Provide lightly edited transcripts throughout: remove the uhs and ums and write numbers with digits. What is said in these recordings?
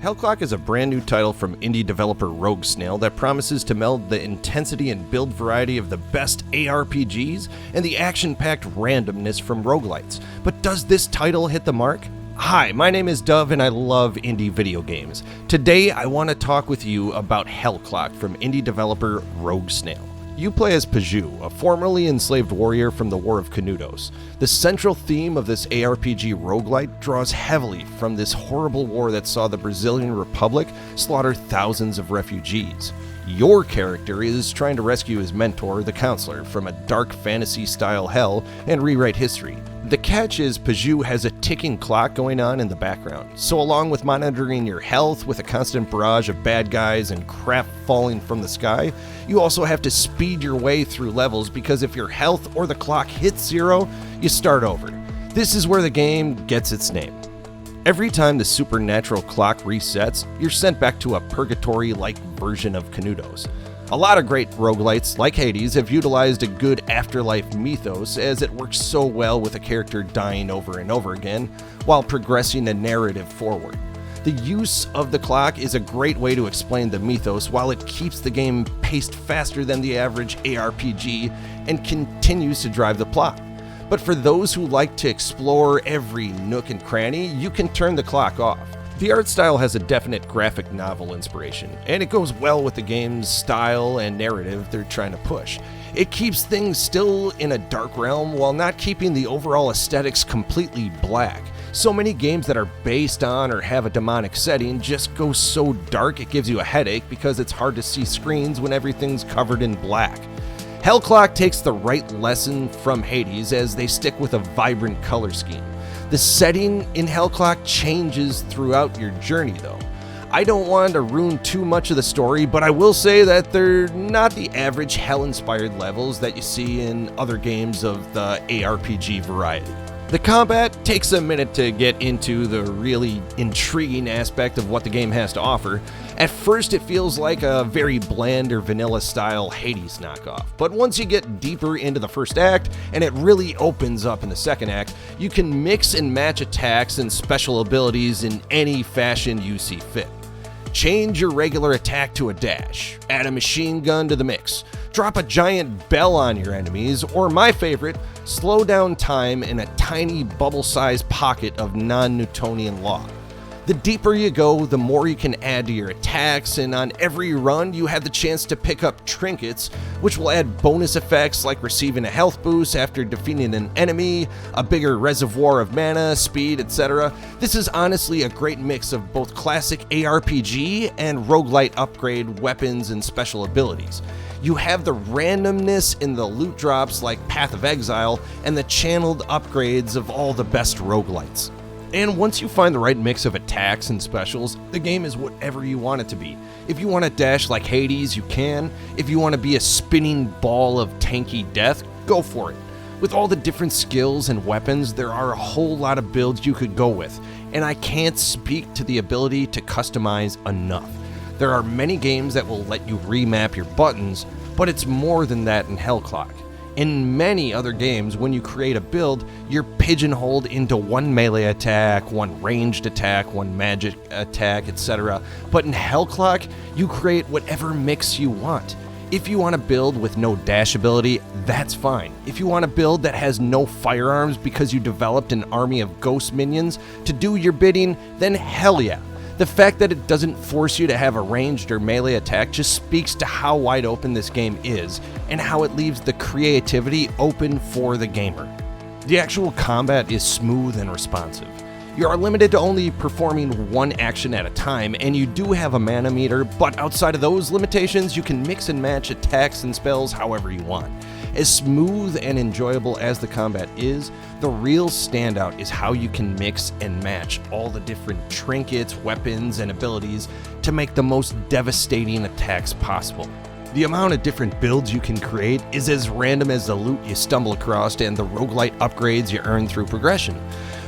Hellclock is a brand new title from indie developer Roguelite that promises to meld the intensity and build variety of the best ARPGs and the action-packed randomness from roguelites. But does this title hit the mark? Hi, my name is Dove and I love indie video games. Today I want to talk with you about Hellclock from indie developer Roguelite. You play as Paju, a formerly enslaved warrior from the War of Canudos. The central theme of this ARPG roguelite draws heavily from this horrible war that saw the Brazilian Republic slaughter thousands of refugees. Your character is trying to rescue his mentor, the Counselor, from a dark fantasy-style hell and rewrite history. The catch is Paju has a ticking clock going on in the background, so along with monitoring your health with a constant barrage of bad guys and crap falling from the sky, you also have to speed your way through levels because if your health or the clock hits zero, you start over. This is where the game gets its name. Every time the supernatural clock resets, you're sent back to a purgatory-like version of Canudos. A lot of great roguelites, like Hades, have utilized a good afterlife mythos as it works so well with a character dying over and over again while progressing the narrative forward. The use of the clock is a great way to explain the mythos while it keeps the game paced faster than the average ARPG and continues to drive the plot. But for those who like to explore every nook and cranny, you can turn the clock off. The art style has a definite graphic novel inspiration, and it goes well with the game's style and narrative they're trying to push. It keeps things still in a dark realm while not keeping the overall aesthetics completely black. So many games that are based on or have a demonic setting just go so dark it gives you a headache because it's hard to see screens when everything's covered in black. Hellclock takes the right lesson from Hades as they stick with a vibrant color scheme. The setting in Hellclock changes throughout your journey though. I don't want to ruin too much of the story, but I will say that they're not the average hell-inspired levels that you see in other games of the ARPG variety. The combat takes a minute to get into the really intriguing aspect of what the game has to offer. At first it feels like a very bland or vanilla style Hades knockoff, but once you get deeper into the first act and it really opens up in the second act, you can mix and match attacks and special abilities in any fashion you see fit. Change your regular attack to a dash, add a machine gun to the mix, drop a giant bell on your enemies, or my favorite, slow down time in a tiny bubble-sized pocket of non-Newtonian law. The deeper you go, the more you can add to your attacks, and on every run you have the chance to pick up Trinkets, which will add bonus effects like receiving a health boost after defeating an enemy, a bigger reservoir of mana, speed, etc. This is honestly a great mix of both classic ARPG and roguelite upgrade weapons and special abilities. You have the randomness in the loot drops like Path of Exile and the channeled upgrades of all the best roguelites. And once you find the right mix of attacks and specials, the game is whatever you want it to be. If you want to dash like Hades, you can. If you want to be a spinning ball of tanky death, go for it. With all the different skills and weapons, there are a whole lot of builds you could go with, and I can't speak to the ability to customize enough. There are many games that will let you remap your buttons, but it's more than that in Hellclock. In many other games, when you create a build, you're pigeonholed into one melee attack, one ranged attack, one magic attack, etc. But in Hellclock, you create whatever mix you want. If you want to build with no dash ability, that's fine. If you want a build that has no firearms because you developed an army of ghost minions to do your bidding, then hell yeah. The fact that it doesn't force you to have a ranged or melee attack just speaks to how wide open this game is and how it leaves the creativity open for the gamer. The actual combat is smooth and responsive. You are limited to only performing one action at a time, and you do have a mana meter, but outside of those limitations, you can mix and match attacks and spells however you want. As smooth and enjoyable as the combat is, the real standout is how you can mix and match all the different trinkets, weapons, and abilities to make the most devastating attacks possible. The amount of different builds you can create is as random as the loot you stumble across and the roguelite upgrades you earn through progression.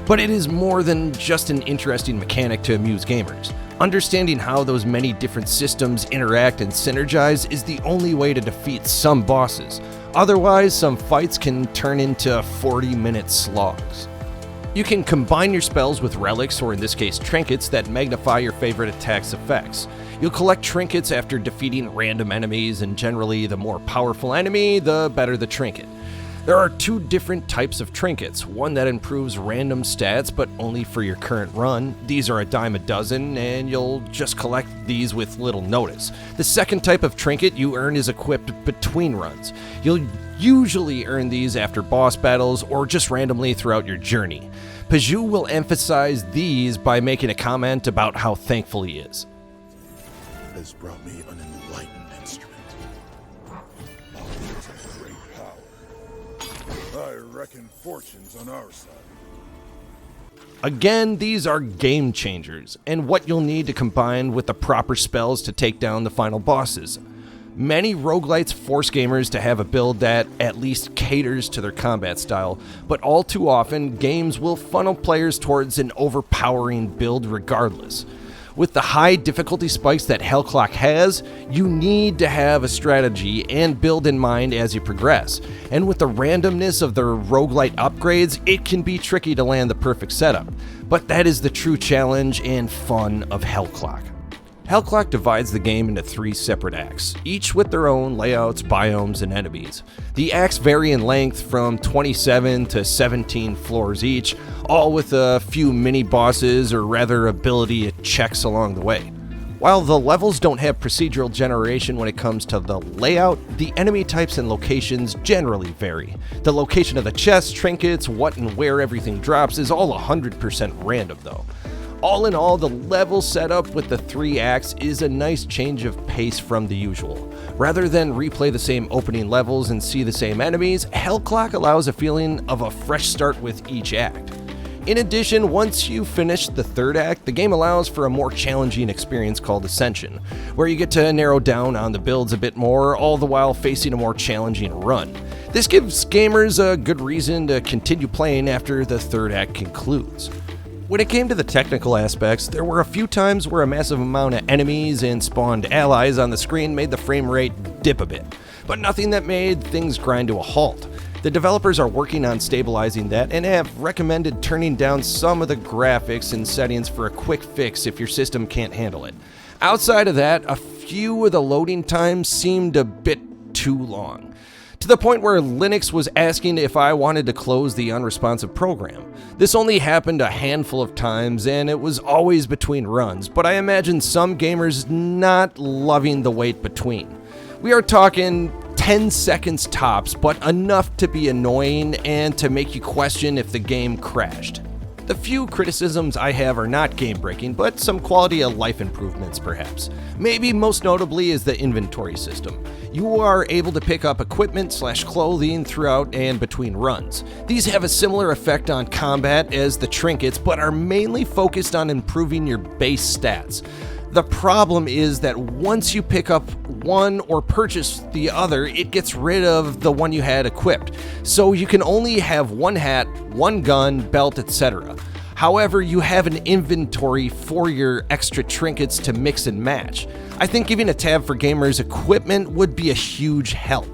But it is more than just an interesting mechanic to amuse gamers. Understanding how those many different systems interact and synergize is the only way to defeat some bosses. Otherwise, some fights can turn into 40-minute slogs. You can combine your spells with relics, or in this case trinkets, that magnify your favorite attack's effects. You'll collect trinkets after defeating random enemies, and generally the more powerful enemy, the better the trinket. There are two different types of trinkets, one that improves random stats but only for your current run. These are a dime a dozen and you'll just collect these with little notice. The second type of trinket you earn is equipped between runs. You'll usually earn these after boss battles or just randomly throughout your journey. Paju will emphasize these by making a comment about how thankful he is. Has brought me an enlightened instrument. It's a great power. I reckon fortune's on our side. Again, these are game changers, and what you'll need to combine with the proper spells to take down the final bosses. Many roguelites force gamers to have a build that at least caters to their combat style, but all too often, games will funnel players towards an overpowering build regardless. With the high difficulty spikes that Hellclock has, you need to have a strategy and build in mind as you progress. And with the randomness of the roguelite upgrades, it can be tricky to land the perfect setup. But that is the true challenge and fun of Hellclock. Hellclock divides the game into 3 separate acts, each with their own layouts, biomes, and enemies. The acts vary in length from 27 to 17 floors each, all with a few mini-bosses or rather ability checks along the way. While the levels don't have procedural generation when it comes to the layout, the enemy types and locations generally vary. The location of the chests, trinkets, what and where everything drops is all 100% random though. All in all, the level setup with the 3 acts is a nice change of pace from the usual. Rather than replay the same opening levels and see the same enemies, Hellclock allows a feeling of a fresh start with each act. In addition, once you finish the 3rd act, the game allows for a more challenging experience called Ascension, where you get to narrow down on the builds a bit more, all the while facing a more challenging run. This gives gamers a good reason to continue playing after the 3rd act concludes. When it came to the technical aspects, there were a few times where a massive amount of enemies and spawned allies on the screen made the frame rate dip a bit, but nothing that made things grind to a halt. The developers are working on stabilizing that and have recommended turning down some of the graphics and settings for a quick fix if your system can't handle it. Outside of that, a few of the loading times seemed a bit too long, to the point where Linux was asking if I wanted to close the unresponsive program. This only happened a handful of times and it was always between runs, but I imagine some gamers not loving the wait between. We are talking 10 seconds tops, but enough to be annoying and to make you question if the game crashed. The few criticisms I have are not game-breaking, but some quality of life improvements perhaps. Maybe most notably is the inventory system. You are able to pick up equipment/clothing throughout and between runs. These have a similar effect on combat as the trinkets, but are mainly focused on improving your base stats. The problem is that once you pick up one or purchase the other, it gets rid of the one you had equipped. So you can only have one hat, one gun, belt, etc. However, you have an inventory for your extra trinkets to mix and match. I think giving a tab for gamers' equipment would be a huge help.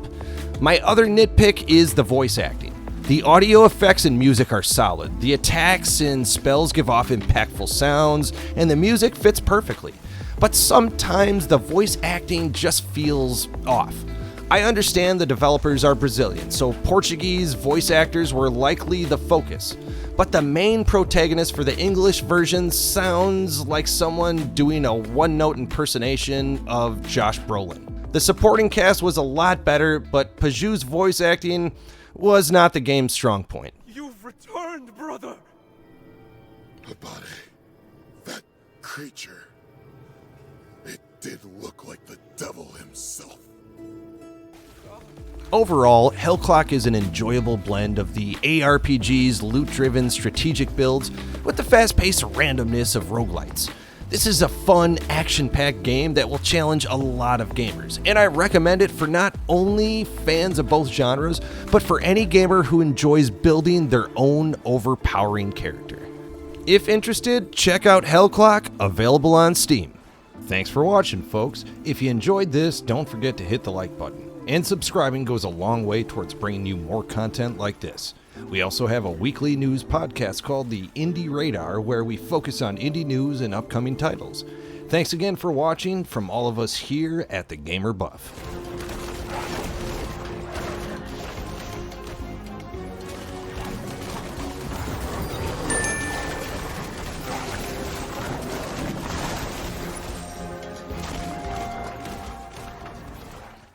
My other nitpick is the voice acting. The audio effects and music are solid. The attacks and spells give off impactful sounds, and the music fits perfectly. But sometimes the voice acting just feels off. I understand the developers are Brazilian, so Portuguese voice actors were likely the focus. But the main protagonist for the English version sounds like someone doing a one-note impersonation of Josh Brolin. The supporting cast was a lot better, but Paju's voice acting was not the game's strong point. You've returned, brother! Abade, that creature. It did look like the devil himself. Overall, Hellclock is an enjoyable blend of the ARPG's loot-driven strategic builds with the fast-paced randomness of roguelites. This is a fun, action-packed game that will challenge a lot of gamers, and I recommend it for not only fans of both genres, but for any gamer who enjoys building their own overpowering character. If interested, check out Hellclock, available on Steam. Thanks for watching, folks. If you enjoyed this, don't forget to hit the like button. And subscribing goes a long way towards bringing you more content like this. We also have a weekly news podcast called the Indie Radar, where we focus on indie news and upcoming titles. Thanks again for watching from all of us here at The Gamer Buff.